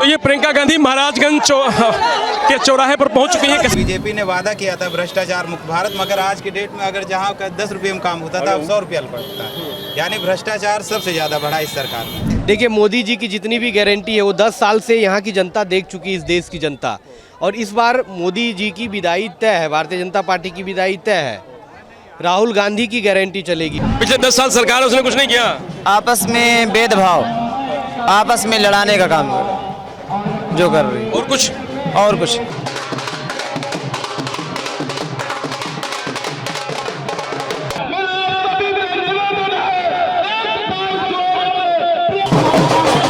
तो ये प्रियंका गांधी महाराजगंज के चौराहे पर पहुंच चुकी हैं। बीजेपी ने वादा किया था भ्रष्टाचार मुक्त भारत, मगर आज की डेट में अगर जहां का 10 रुपये में काम होता था अब 100 रुपया पड़ता है। यानी भ्रष्टाचार सबसे ज्यादा बढ़ा इस सरकार में। देखिए, मोदी जी की जितनी भी गारंटी है वो 10 साल से यहाँ की जनता देख चुकी है, इस देश की जनता। और इस बार मोदी जी की विदाई तय है, भारतीय जनता पार्टी की विदाई तय है। राहुल गांधी की गारंटी चलेगी। पिछले 10 साल सरकार उसने कुछ नहीं किया। आपस में भेदभाव, आपस में लड़ाने का काम जो कर रही है। और कुछ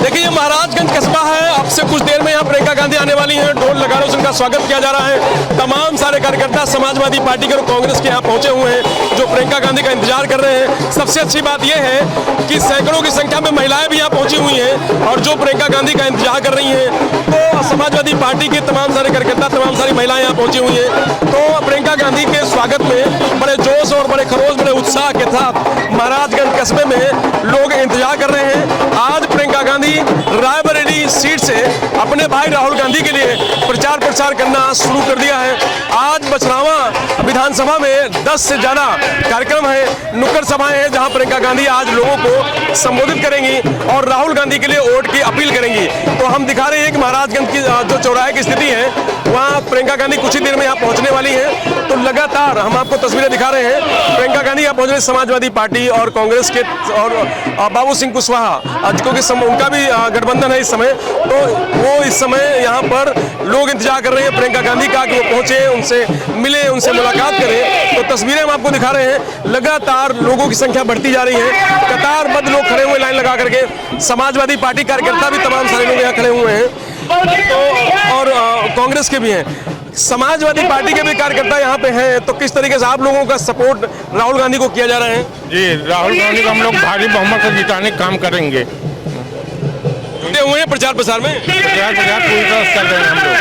देखिए, ये महाराजगंज कस्बा है। अब से कुछ देर में यहाँ प्रियंका गांधी आने वाली हैं। ढोल नगाड़ों से उनका स्वागत किया जा रहा है। तमाम सारे कार्यकर्ता समाजवादी पार्टी के और कांग्रेस के यहाँ पहुंचे हुए हैं जो प्रियंका गांधी का इंतजार कर रहे हैं। सबसे अच्छी बात यह है कि सैकड़ों की संख्या में महिलाएं भी यहाँ पहुंची हुई हैं और जो प्रियंका गांधी का इंतजार कर रही हैं। तो समाजवादी पार्टी के तमाम सारे कार्यकर्ता, तमाम सारी महिलाएं यहाँ पहुंची हुई हैं। तो प्रियंका गांधी के स्वागत में बड़े जोश और बड़े खरोश, बड़े उत्साह के साथ महाराजगंज कस्बे में लोग इंतजार कर रहे हैं। आज प्रियंका गांधी रायबरेली सीट से अपने भाई राहुल गांधी के लिए प्रचार करना शुरू कर दिया है। आज बछरावा विधानसभा में 10 से ज्यादा कार्यक्रम है, नुक्कड़ सभाएं हैं जहां प्रियंका गांधी आज लोगों को संबोधित करेंगी और राहुल गांधी के लिए वोट की अपील करेंगी। तो हम दिखा रहे हैं कि महाराजगंज की जो चौराहे की स्थिति है वहाँ प्रियंका गांधी कुछ ही देर में यहाँ पहुंचने वाली है। तो लगातार हम आपको तस्वीरें दिखा रहे हैं। प्रियंका गांधी यहाँ पहुंच रहे, समाजवादी पार्टी और कांग्रेस के और बाबू सिंह कुशवाहा, क्योंकि उनका भी गठबंधन है इस समय। तो वो इस समय यहाँ पर लोग इंतजार कर रहे हैं प्रियंका गांधी का कि वो पहुंचे, उनसे मिले, उनसे मुलाकात करें। तो तस्वीरें हम आपको दिखा रहे हैं। लगातार लोगों की संख्या बढ़ती जा रही है। कतारबद्ध लोग खड़े हुए लाइन लगा करके। समाजवादी पार्टी कार्यकर्ता भी तमाम सारे लोग यहाँ खड़े हुए हैं। तो और कांग्रेस के भी हैं, समाजवादी पार्टी के भी कार्यकर्ता यहाँ पे हैं। तो किस तरीके से आप लोगों का सपोर्ट राहुल गांधी को किया जा रहा है? जी, राहुल गांधी को हम लोग भारी बहुमत से जिताने का काम करेंगे। जुटे हुए हैं प्रचार प्रसार में? प्रचार पूरी तरह से कर रहे हैं हम लोग।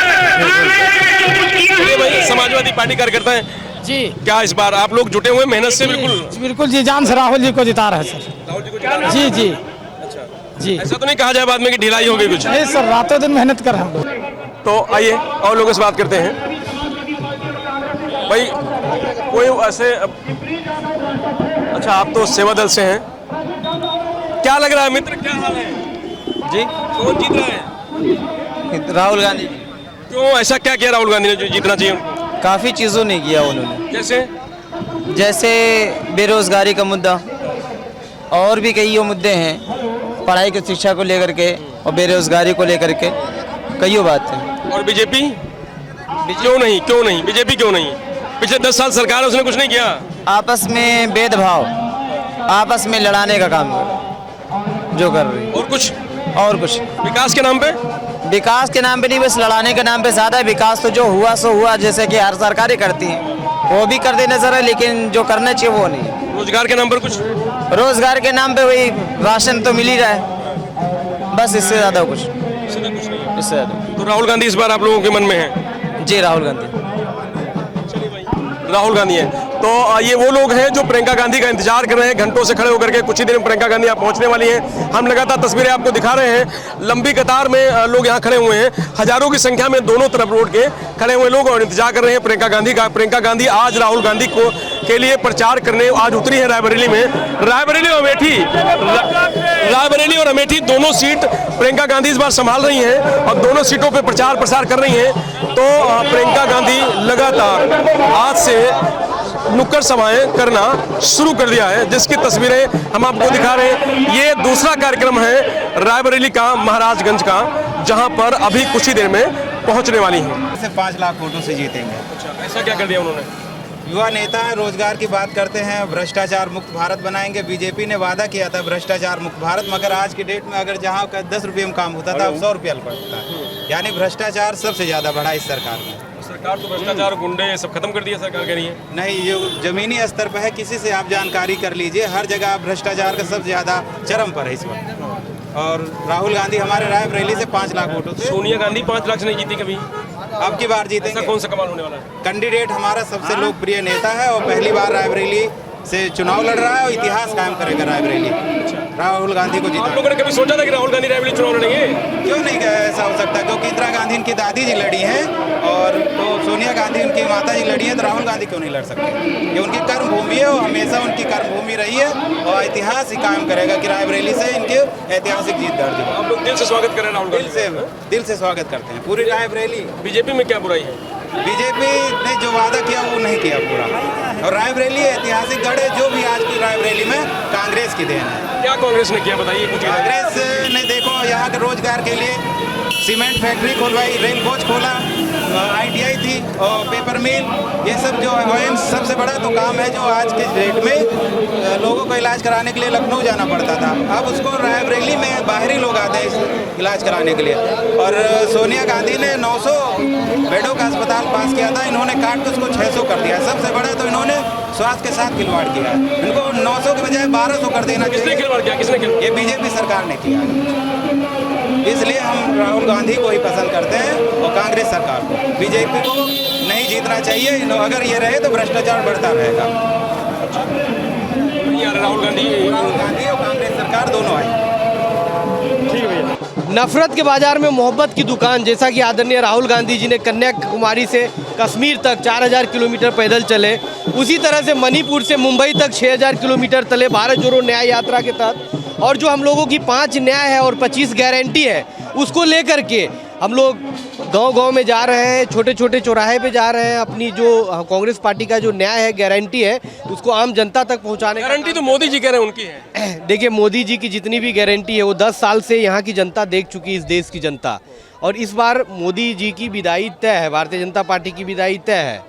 चलिए भाई, समाजवादी पार्टी कार्यकर्ता हैं जी। क्या इस बार आप लोग जुटे हुए मेहनत से? बिल्कुल जी, जान से राहुल जी को जिता रहे हैं सर। राहुल जी को जिता रहे हैं? जी जी जी। ऐसा तो नहीं कहा जाए बाद में कि ढिलाई हो गई कुछ? नहीं सर, रातों दिन मेहनत कर हम लोग। तो आइए और लोगों से बात करते हैं। भाई कोई ऐसे, अच्छा आप तो सेवा दल से हैं, क्या लग रहा है मित्र, क्या हाल है जी? कौन जीत रहा है? राहुल गांधी। क्यों, ऐसा क्या किया राहुल गांधी ने जो जीतना चाहिए? काफ़ी चीज़ों ने किया उन्होंने, जैसे बेरोजगारी का मुद्दा और भी कई मुद्दे हैं, पढ़ाई की शिक्षा को लेकर के और बेरोजगारी को लेकर के कई बात है। और बीजेपी क्यों नहीं बीजेपी क्यों नहीं? पिछले 10 साल सरकार उसने कुछ नहीं किया। आपस में भेदभाव, आपस में लड़ाने का काम जो कर रही है। और कुछ विकास के नाम पे? विकास के नाम पे नहीं, बस लड़ाने के नाम पे ज़्यादा है। विकास तो जो हुआ सो हुआ, जैसे कि हर सरकारें करती हैं वो भी कर दे नजर है, लेकिन जो करना चाहिए वो नहीं। रोजगार के नाम पर कुछ? रोजगार के नाम पे वही राशन तो मिल ही रहा है, बस इससे ज़्यादा कुछ, इससे ज़्यादा। तो राहुल गांधी इस बार आप लोगों के मन में है? जी, राहुल गांधी है। तो ये वो लोग हैं जो प्रियंका गांधी का इंतजार कर रहे हैं, घंटों से खड़े होकर के। कुछ ही देर में प्रियंका गांधी यहाँ पहुंचने वाली हैं। हम लगातार तस्वीरें आपको दिखा रहे हैं। लंबी कतार में लोग यहाँ खड़े हुए हैं, हजारों की संख्या में दोनों तरफ रोड के खड़े हुए लोग और इंतजार कर रहे हैं प्रियंका गांधी का। प्रियंका गांधी आज राहुल गांधी के लिए प्रचार करने आज उतरी है रायबरेली में। रायबरेली और अमेठी दोनों सीट प्रियंका गांधी इस बार संभाल रही हैं और दोनों सीटों पे प्रचार प्रसार कर रही हैं। तो प्रियंका गांधी लगातार आज से नुक्कड़ सभाएं करना शुरू कर दिया है, जिसकी तस्वीरें हम आपको दिखा रहे हैं। ये दूसरा कार्यक्रम है रायबरेली का, महाराजगंज का, जहां पर अभी कुछ ही देर में पहुंचने वाली हैं। से 5 लाख वोटों से जीतेंगे। अच्छा, ऐसा क्या कर दिया उन्होंने? युवा नेता है, रोजगार की बात करते हैं, भ्रष्टाचार मुक्त भारत बनाएंगे। बीजेपी ने वादा किया था भ्रष्टाचार मुक्त भारत, मगर आज की डेट में अगर जहां का 10 रुपये में काम होता था अब 100 रुपया पड़ता है। यानी भ्रष्टाचार सबसे ज्यादा बढ़ा इस सरकार में। सरकार तो भ्रष्टाचार, गुंडे ये सब खत्म कर दिया सरकार कह रही है। नहीं, ये जमीनी स्तर पर है, किसी से आप जानकारी कर लीजिए, हर जगह भ्रष्टाचार का सबसे ज्यादा चरम पर है इस वक्त। और राहुल गांधी हमारे रायबरेली से 5 लाख वोटों से। सोनिया गांधी 5 लाख से नहीं जीती कभी, अब की बार जीतेंगे। कौन सा कमाल होने वाला है? कैंडिडेट हमारा सबसे लोकप्रिय नेता है और पहली बार रायबरेली से चुनाव लड़ रहा है और इतिहास कायम करेगा रायबरेली। राहुल गांधी को जीता। आप लोगों ने कभी सोचा था कि राहुल गांधी रायबरेली चुनाव लड़ेंगे? क्यों नहीं ऐसा हो सकता? उनकी दादी जी लड़ी हैं और तो सोनिया गांधी उनकी माता जी लड़ी हैं, तो राहुल गांधी क्यों नहीं लड़ सकते? ये उनकी कर्म भूमि है और हमेशा उनकी कर्म भूमि रही है और इतिहास ही कायम करेगा कि रायबरेली से इनके ऐतिहासिक जीत दर्ज हुई। आप लोग दिल से स्वागत करें राहुल गांधी? दिल से स्वागत करते हैं पूरी रायबरेली। बीजेपी में क्या बुराई है? बीजेपी ने जो वादा किया वो नहीं किया पूरा, और रायबरेली ऐतिहासिक गढ़ है। जो भी आज की रायबरेली में कांग्रेस की देन है। क्या कांग्रेस ने किया बताइए कुछ? कांग्रेस ने देखो यहाँ के रोजगार के लिए सीमेंट फैक्ट्री खुलवाई, रेल कोच खोला, ITI थी और पेपर मिल, ये सब जो है सबसे बड़ा तो काम है जो आज के डेट में लोगों को इलाज कराने के लिए लखनऊ जाना पड़ता था, अब उसको रायबरेली में बाहरी लोग आते हैं इलाज कराने के लिए। और सोनिया गांधी ने 900 बेडों का अस्पताल पास किया था, इन्होंने काट के उसको 600 कर दिया। सबसे बड़ा तो इन्होंने स्वास्थ्य के साथ खिलवाड़ किया है, इनको 900 के बजाय 1200 कर देना चाहिए। किसने खिलवाड़ किया? किसने खिलवाड़? ये बीजेपी सरकार ने किया, इसलिए हम राहुल गांधी को ही पसंद करते हैं और कांग्रेस सरकार को। बीजेपी को नहीं जीतना चाहिए, अगर ये रहे तो भ्रष्टाचार बढ़ता रहेगा। राहुल गांधी और कांग्रेस सरकार दोनों आई। नफरत के बाजार में मोहब्बत की दुकान, जैसा कि आदरणीय राहुल गांधी जी ने कन्याकुमारी से कश्मीर तक 4000 किलोमीटर पैदल चले, उसी तरह से मणिपुर से मुंबई तक 6000 किलोमीटर चले भारत जोड़ो न्याय यात्रा के तहत। और जो हम लोगों की 5 न्याय है और 25 गारंटी है, उसको लेकर के हम लोग गांव-गांव में जा रहे हैं, छोटे-छोटे चौराहे पे जा रहे हैं। अपनी जो कांग्रेस पार्टी का जो न्याय है, गारंटी है, उसको आम जनता तक पहुंचाने का। गारंटी तो मोदी जी कह रहे हैं उनकी है। देखिए, मोदी जी की जितनी भी गारंटी है वो 10 साल से यहाँ की जनता देख चुकी है, इस देश की जनता। और इस बार मोदी जी की विदाई तय है, भारतीय जनता पार्टी की विदाई तय है।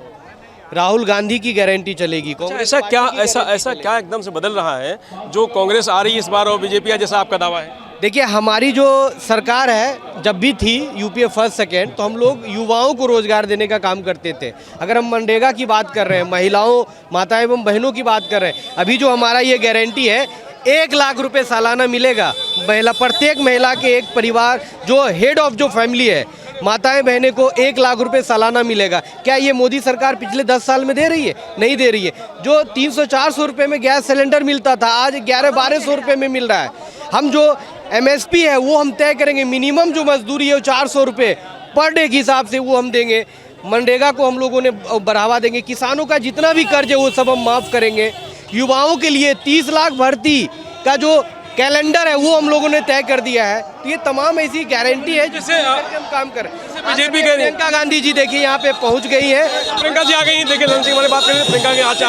राहुल गांधी की गारंटी चलेगी। ऐसा क्या एकदम से बदल रहा है जो कांग्रेस आ रही है इस बार और बीजेपी है, जैसा आपका दावा है? देखिए, हमारी जो सरकार है जब भी थी यूपीए फर्स्ट सेकेंड, तो हम लोग युवाओं को रोजगार देने का काम करते थे। अगर हम मनरेगा की बात कर रहे हैं, महिलाओं, माताएं एवं बहनों की बात कर रहे हैं, अभी जो हमारा ये गारंटी है 1 लाख रुपए सालाना मिलेगा प्रत्येक महिला के, एक परिवार जो हेड ऑफ जो फैमिली है, माताएं बहनें को 1 लाख रुपए सालाना मिलेगा। क्या ये मोदी सरकार पिछले 10 साल में दे रही है? नहीं दे रही है। जो 300-400 रुपये में गैस सिलेंडर मिलता था, आज 1100-1200 रुपये में मिल रहा है। हम जो MSP है वो हम तय करेंगे, मिनिमम जो मजदूरी है वो 400 रुपये पर डे के हिसाब से वो हम देंगे। मनरेगा को हम लोगों ने बढ़ावा देंगे, किसानों का जितना भी कर्ज है वो सब हम माफ़ करेंगे। युवाओं के लिए 30 लाख भर्ती का जो कैलेंडर है वो हम लोगों ने तय कर दिया है। तो ये तमाम ऐसी गारंटी है जिससे हम काम करें। बीजेपी के प्रियंका गांधी जी देखिए यहाँ पे पहुँच गई है। प्रियंका जी आ गई। देखिए लंच वाले बात करें, प्रियंका जी आज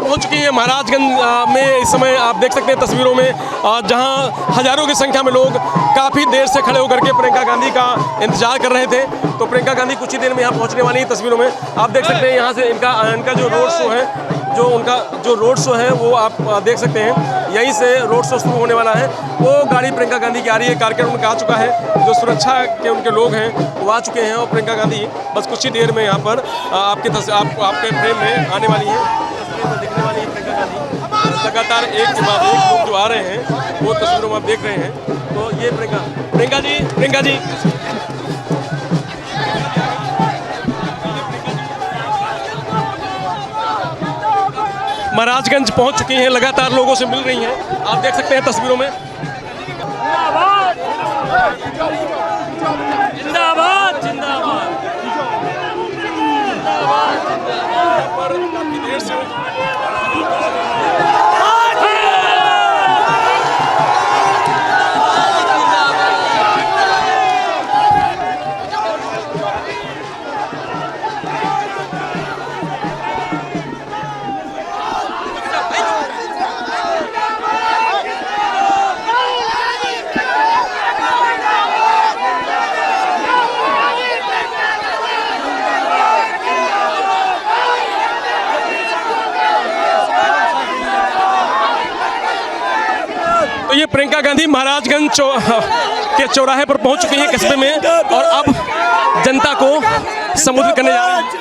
पहुंच चुकी है महाराजगंज में। इस समय आप देख सकते हैं तस्वीरों में, जहां हजारों की संख्या में लोग काफ़ी देर से खड़े होकर के प्रियंका गांधी का इंतजार कर रहे थे। तो प्रियंका गांधी कुछ ही देर में यहाँ पहुंचने वाली है। तस्वीरों में आप देख सकते हैं यहाँ से इनका जो रोड शो है, जो रोड शो है वो आप देख सकते हैं। यहीं से रोड शो शुरू होने वाला है। वो गाड़ी प्रियंका गांधी की आ रही है, कार्यक्रम उनका आ चुका है। जो सुरक्षा के उनके लोग हैं वो आ चुके हैं और प्रियंका गांधी बस कुछ ही देर में यहाँ पर आपके फ्रेम में आने वाली है, दिखने वाली है प्रियंका गांधी। लगातार एक के बाद एक लोग जो आ रहे हैं वो तस्वीरों में आप देख रहे हैं। तो ये प्रियंका जी महाराजगंज पहुंच चुकी हैं, लगातार लोगों से मिल रही हैं। आप देख सकते हैं तस्वीरों में। जिंदाबाद जिंदाबाद पर देर से तो ये प्रियंका गांधी महाराजगंज के चौराहे पर पहुंच चुकी हैं कस्बे में, और अब जनता को संबोधित करने जा रही हैं।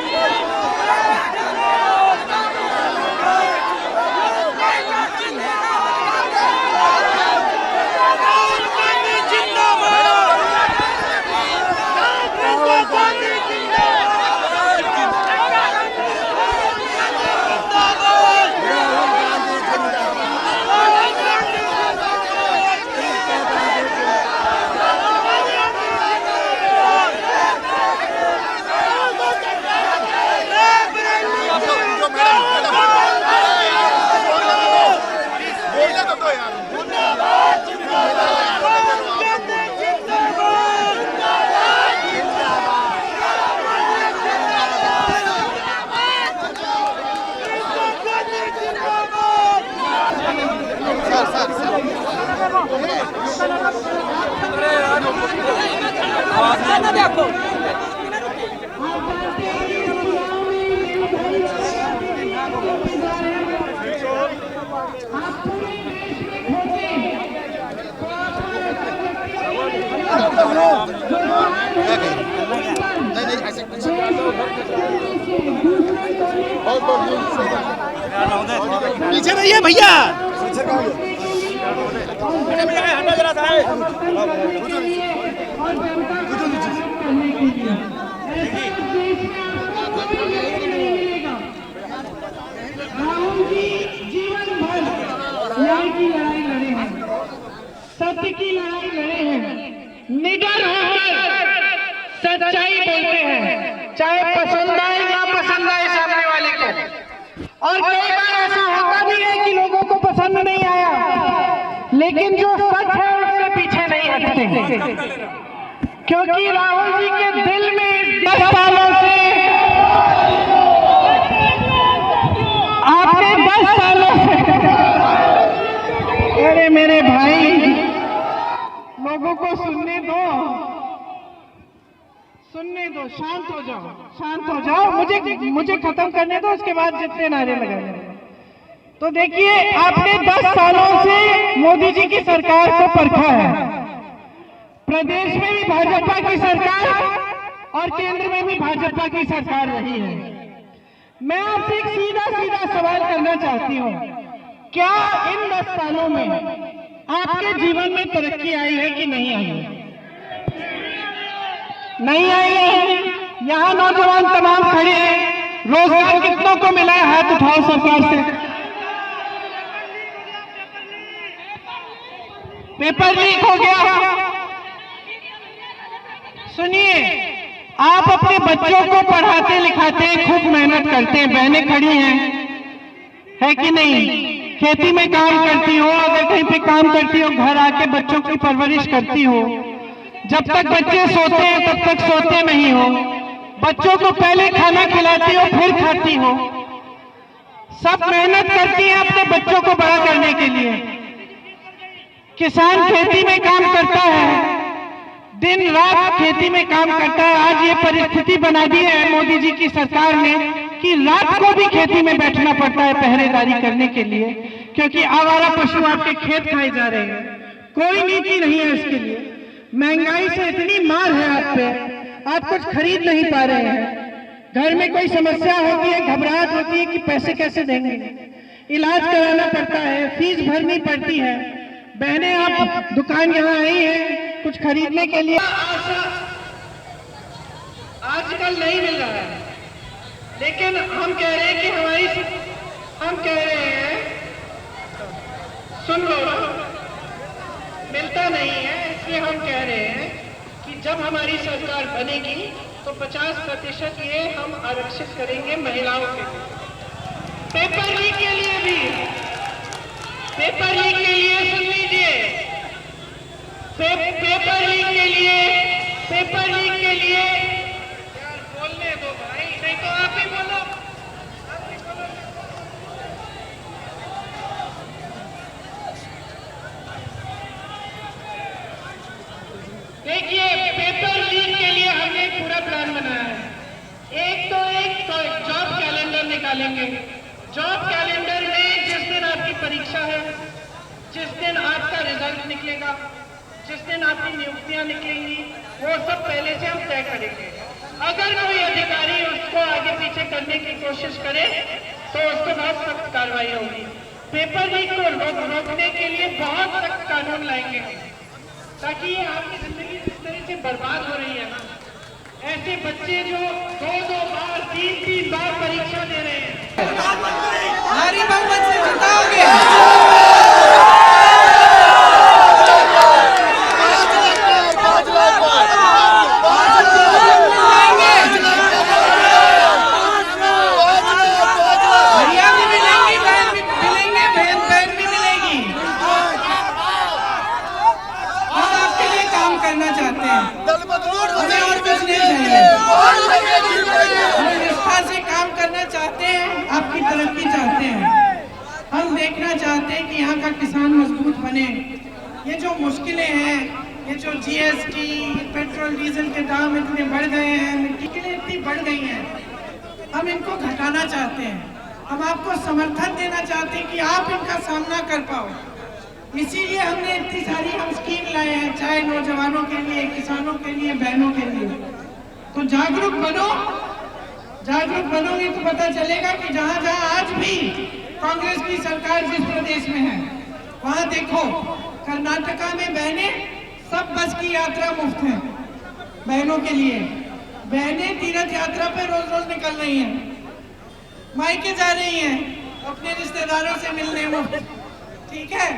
पीछे रहिए भैया। सत्य की लड़ाई लड़े हैं, निडर होकर सच्चाई बोलते हैं, चाहे पसंद आए ना पसंद आए सामने वाले को। और कई बार ऐसा होता भी है कि लोगों को पसंद नहीं आया, लेकिन जो सच है उससे पीछे नहीं हटते, क्योंकि राहुल जी के दिल में 10 सालों से आपने 10 सालों से, अरे मेरे भाई लोगों को सुनने दो, शांत हो जाओ, मुझे खत्म करने दो, उसके बाद जितने नारे लगाए। तो देखिए, आपने 10 सालों से मोदी जी की सरकार को परखा है, प्रदेश में भी भाजपा की सरकार और केंद्र में भी भाजपा की सरकार रही है। मैं आपसे एक सीधा सवाल करना चाहती हूँ, क्या इन 10 सालों में आपके जीवन में तरक्की आई है कि नहीं आई है? नहीं आई है। यहाँ नौजवान तमाम खड़े हैं, रोजगार कितनों को मिला है? हाथ उठाओ सरकार से। पेपर लीक हो गया। सुनिए, आप अपने बच्चों को पढ़ाते लिखाते खूब मेहनत करते हैं, बहनें खड़ी हैं, है कि नहीं? खेती में काम करती हो, अगर कहीं पे काम करती हो, घर आके बच्चों की परवरिश करती हो, जब तक बच्चे सोते हैं तब तक सोते नहीं हो, बच्चों को पहले खाना खिलाती हो फिर खाती हो, सब मेहनत करती हैं अपने बच्चों को बड़ा करने के लिए। किसान खेती में काम करता है, दिन रात खेती में काम करता है। आज ये परिस्थिति बना दी है मोदी जी की सरकार ने कि रात को भी खेती में बैठना पड़ता है पहरेदारी करने के लिए, क्योंकि आवारा पशु आपके खेत खाए जा रहे हैं। कोई नीति नहीं है इसके लिए। महंगाई से इतनी मार है आप पे, आप कुछ खरीद नहीं पा रहे हैं। घर में कोई समस्या होती है, घबराहट होती है कि पैसे कैसे देंगे, इलाज कराना पड़ता है, फीस भरनी पड़ती है। बहनें, आप दुकान यहाँ आई हैं कुछ खरीदने के लिए, आजकल नहीं मिल रहा है, लेकिन हम कह रहे हैं कि हम कह रहे हैं, सुन लो, मिलता नहीं है, इसलिए हम कह रहे हैं कि जब हमारी सरकार बनेगी तो 50% ये हम आरक्षित करेंगे महिलाओं के लिए। पेपर लीक के लिए भी, पेपर लीक के लिए सुन लीजिए, पेपर लीक के लिए यार बोलने दो भाई, नहीं तो आप ही बोलो। देखिए, पेपर लीक के लिए हमने पूरा प्लान बनाया है। एक जॉब कैलेंडर निकालेंगे। जॉब कैलेंडर में जिस दिन आपकी परीक्षा है, जिस दिन आपका रिजल्ट निकलेगा, जिस दिन आपकी नियुक्तियां निकलेंगी, वो सब पहले से हम तय करेंगे। अगर कोई अधिकारी उसको आगे पीछे करने की कोशिश करे तो उसके बाद सख्त कार्रवाई होगी। पेपर लीक को रोकने के लिए बहुत सख्त कानून लाएंगे, ताकि ये आपकी जिंदगी जिस तरह से बर्बाद हो रही है ना, ऐसे बच्चे जो 2-2 बार 3-3 बार परीक्षा दे रहे हैं, नारी बहुमत से जिताओगे। आपकी तरक्की चाहते हैं, हम देखना चाहते हैं कि यहाँ का किसान मजबूत बने, जो मुश्किलें हैं, ये जो जीएसटी, पेट्रोल डीजल के दाम इतने बढ़ गए हैं, मिट्टी के लिए इतनी बढ़ गई हैं, हम इनको घटाना चाहते हैं। हम आपको समर्थन देना चाहते हैं कि आप इनका सामना कर पाओ। इसीलिए हमने इतनी सारी हम स्कीम लाए हैं, चाहे नौजवानों के लिए, किसानों के लिए, बहनों के लिए। तो जागरूक बनो, जागरूक बनोगे तो पता चलेगा कि जहाँ जहाँ आज भी कांग्रेस की सरकार जिस प्रदेश में है, वहाँ देखो कर्नाटका में बहनें सब बस की यात्रा मुफ्त है बहनों के लिए। बहनें तीर्थ यात्रा पे रोज रोज निकल रही हैं, मायके जा रही हैं अपने रिश्तेदारों से मिलने मुफ्त। ठीक है,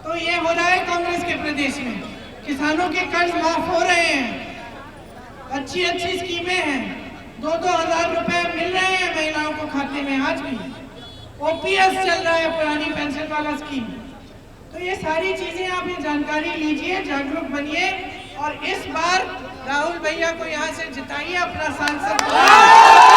तो ये हो रहा है कांग्रेस के प्रदेश में। किसानों के कर्ज माफ हो रहे हैं, अच्छी अच्छी स्कीमें हैं, 2-2 हज़ार रुपए मिल रहे हैं महिलाओं को खाते में। आज भी ओपीएस चल रहा है, पुरानी पेंशन वाला स्कीम। तो ये सारी चीजें आप ये जानकारी लीजिए, जागरूक बनिए और इस बार राहुल भैया को यहाँ से जिताइए अपना सांसद।